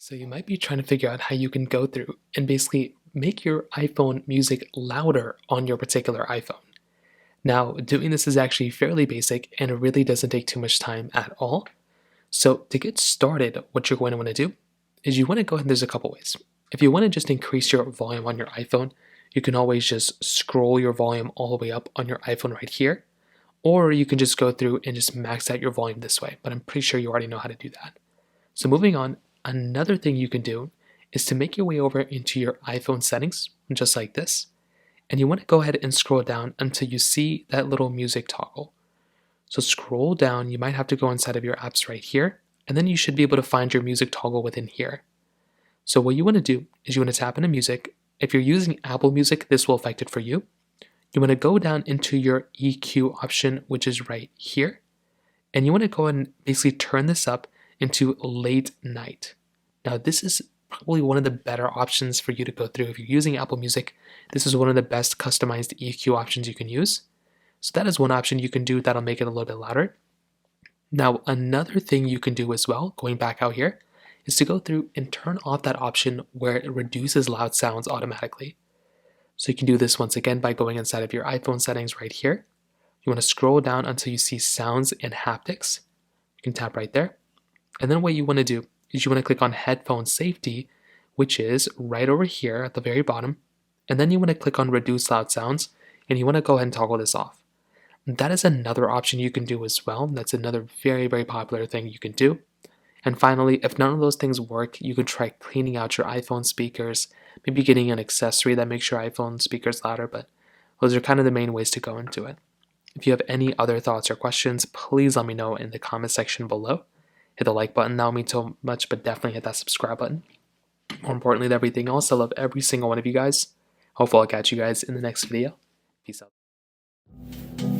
So you might be trying to figure out how you can go through and basically make your iPhone music louder on your particular iPhone. Now, doing this is actually fairly basic and it really doesn't take too much time at all. So to get started, what you're going to want to do is you want to go ahead, there's a couple ways. If you want to just increase your volume on your iPhone, you can always just scroll your volume all the way up on your iPhone right here. Or you can just go through and just max out your volume this way, but I'm pretty sure you already know how to do that. So moving on, another thing you can do is to make your way over into your iPhone settings, just like this. And you want to go ahead and scroll down until you see that little music toggle. So scroll down, you might have to go inside of your apps right here, and then you should be able to find your music toggle within here. So what you want to do is you want to tap into music. If you're using Apple Music, this will affect it for you. You want to go down into your EQ option, which is right here. And you want to go ahead and basically turn this up into late night. Now, this is probably one of the better options for you to go through. If you're using Apple Music, this is one of the best customized EQ options you can use. So that is one option you can do that'll make it a little bit louder. Now, another thing you can do as well, going back out here, is to go through and turn off that option where it reduces loud sounds automatically. So you can do this once again by going inside of your iPhone settings right here. You want to scroll down until you see sounds and haptics. You can tap right there. And then what you want to do is you want to click on headphone safety, which is right over here at the very bottom. And then you want to click on reduce loud sounds and you want to go ahead and toggle this off. That is another option you can do as well. That's another very, very popular thing you can do. And finally, if none of those things work, you can try cleaning out your iPhone speakers, maybe getting an accessory that makes your iPhone speakers louder, but those are kind of the main ways to go into it. If you have any other thoughts or questions, please let me know in the comment section below. Hit the like button, that would mean so much, but definitely hit that subscribe button. More importantly than everything else, I love every single one of you guys. Hopefully I'll catch you guys in the next video. Peace out.